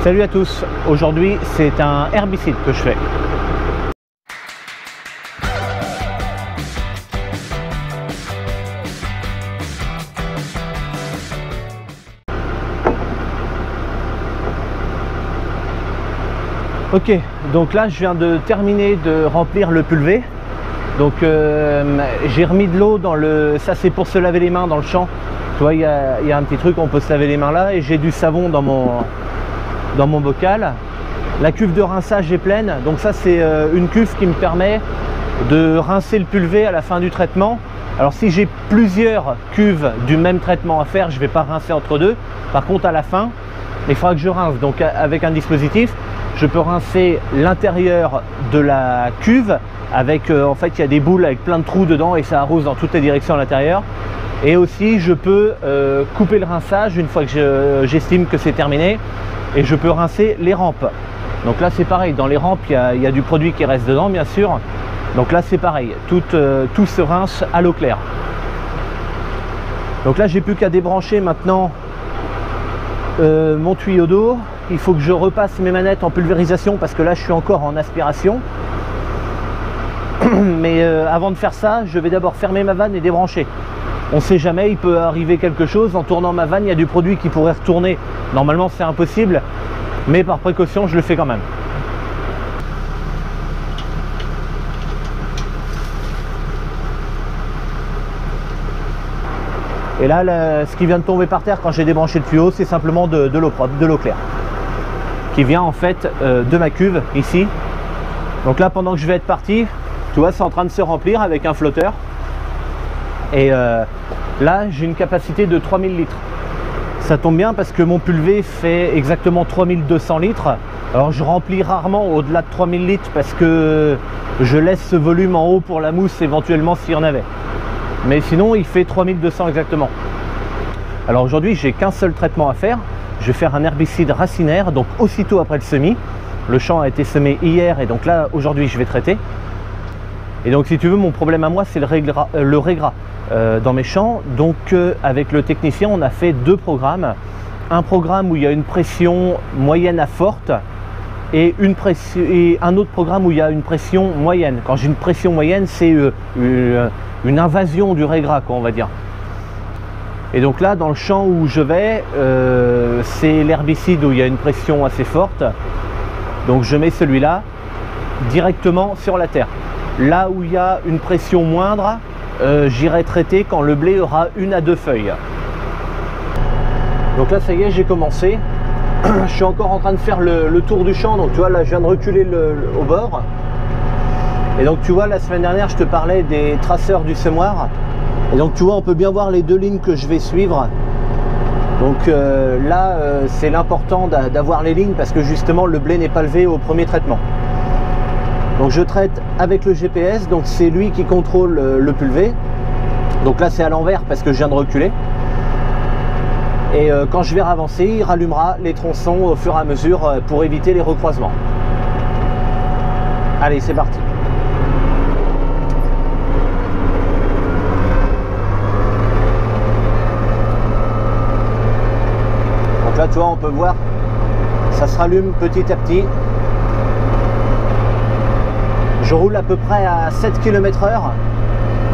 Salut à tous, aujourd'hui c'est un herbicide que je fais. Ok, donc là je viens de terminer de remplir le pulvé. Donc j'ai remis de l'eau dans le... Ça c'est pour se laver les mains dans le champ. Tu vois, il y a un petit truc, on peut se laver les mains là. Et j'ai du savon dans mon bocal. La cuve de rinçage est pleine. Donc ça c'est une cuve qui me permet de rincer le pulvé à la fin du traitement. Alors si j'ai plusieurs cuves du même traitement à faire, je ne vais pas rincer entre deux. Par contre à la fin, il faudra que je rince. Donc avec un dispositif, je peux rincer l'intérieur de la cuve avec, en fait il y a des boules avec plein de trous dedans et ça arrose dans toutes les directions à l'intérieur. Et aussi je peux couper le rinçage une fois que j'estime que c'est terminé et je peux rincer les rampes. Donc là c'est pareil, dans les rampes il y a du produit qui reste dedans bien sûr. Donc là c'est pareil, tout se rince à l'eau claire. Donc là j'ai plus qu'à débrancher maintenant mon tuyau d'eau. Il faut que je repasse mes manettes en pulvérisation parce que là je suis encore en aspiration. Mais avant de faire ça, je vais d'abord fermer ma vanne et débrancher. On ne sait jamais, il peut arriver quelque chose. En tournant ma vanne, il y a du produit qui pourrait retourner. Normalement c'est impossible, mais par précaution je le fais quand même. Et là, ce qui vient de tomber par terre quand j'ai débranché le tuyau, c'est simplement de l'eau propre, de l'eau claire, qui vient en fait de ma cuve ici. Donc là, pendant que je vais être parti, tu vois, c'est en train de se remplir avec un flotteur. Et là, j'ai une capacité de 3000 litres. Ça tombe bien parce que mon pulvé fait exactement 3200 litres. Alors je remplis rarement au-delà de 3000 litres parce que je laisse ce volume en haut pour la mousse éventuellement s'il y en avait. Mais sinon, il fait 3200 exactement. Alors aujourd'hui, j'ai qu'un seul traitement à faire. Je vais faire un herbicide racinaire, donc aussitôt après le semis. Le champ a été semé hier et donc là, aujourd'hui, je vais traiter. Et donc, si tu veux, mon problème à moi, c'est le régras dans mes champs. Donc, avec le technicien, on a fait deux programmes. Un programme où il y a une pression moyenne à forte et un autre programme où il y a une pression moyenne. Quand j'ai une pression moyenne, c'est une invasion du régras, quoi, on va dire. Et donc là, dans le champ où je vais, c'est l'herbicide où il y a une pression assez forte. Donc je mets celui-là directement sur la terre. Là où il y a une pression moindre, j'irai traiter quand le blé aura 1 à 2 feuilles. Donc là, ça y est, j'ai commencé. Je suis encore en train de faire le tour du champ. Donc tu vois, là, je viens de reculer au bord. Et donc tu vois, la semaine dernière, je te parlais des traceurs du semoir. Et donc tu vois, on peut bien voir les deux lignes que je vais suivre. Donc là, c'est l'important d'avoir les lignes parce que justement, le blé n'est pas levé au premier traitement. Donc je traite avec le GPS, donc c'est lui qui contrôle le pulvé. Donc là, c'est à l'envers parce que je viens de reculer. Et quand je vais avancer, il rallumera les tronçons au fur et à mesure pour éviter les recroisements. Allez, c'est parti. Donc là, tu vois, on peut voir, ça se rallume petit à petit. Je roule à peu près à 7 km/h,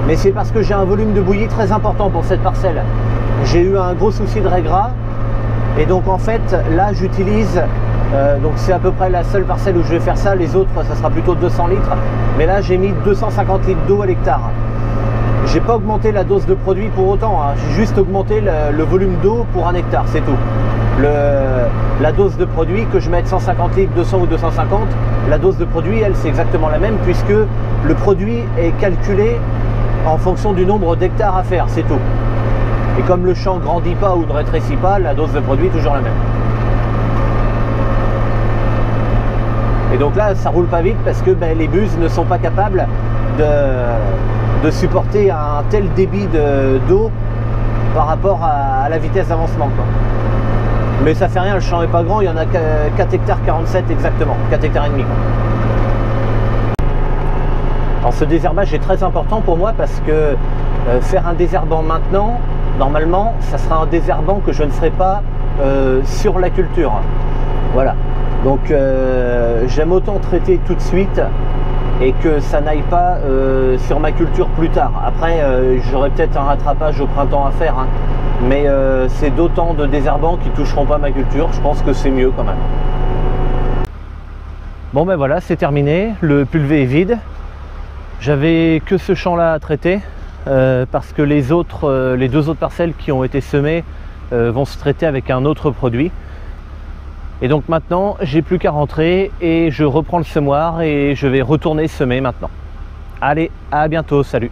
mais c'est parce que j'ai un volume de bouillie très important pour cette parcelle. J'ai eu un gros souci de régras, et donc en fait, là j'utilise, donc c'est à peu près la seule parcelle où je vais faire ça, les autres ça sera plutôt 200 litres, mais là j'ai mis 250 litres d'eau à l'hectare. J'ai pas augmenté la dose de produit pour autant, hein. J'ai juste augmenté le volume d'eau pour 1 hectare, c'est tout. La dose de produit, que je mette 150 litres, 200 ou 250, la dose de produit, elle, c'est exactement la même puisque le produit est calculé en fonction du nombre d'hectares à faire, c'est tout. Et comme le champ ne grandit pas ou ne rétrécit pas, la dose de produit est toujours la même. Et donc là, ça roule pas vite parce que les buses ne sont pas capables de supporter un tel débit d'eau par rapport à la vitesse d'avancement, quoi. Mais ça fait rien, le champ n'est pas grand, il y en a 4 hectares 47 exactement, 4 hectares et demi, quoi. Alors ce désherbage est très important pour moi parce que faire un désherbant maintenant, normalement, ça sera un désherbant que je ne ferai pas sur la culture. Voilà, donc j'aime autant traiter tout de suite et que ça n'aille pas sur ma culture plus tard. Après, j'aurai peut-être un rattrapage au printemps à faire, hein, mais c'est d'autant de désherbants qui ne toucheront pas ma culture. Je pense que c'est mieux quand même. Bon ben voilà, c'est terminé, le pulvé est vide. J'avais que ce champ-là à traiter parce que les deux autres parcelles qui ont été semées vont se traiter avec un autre produit. Et donc maintenant, j'ai plus qu'à rentrer et je reprends le semoir et je vais retourner semer maintenant. Allez, à bientôt, salut!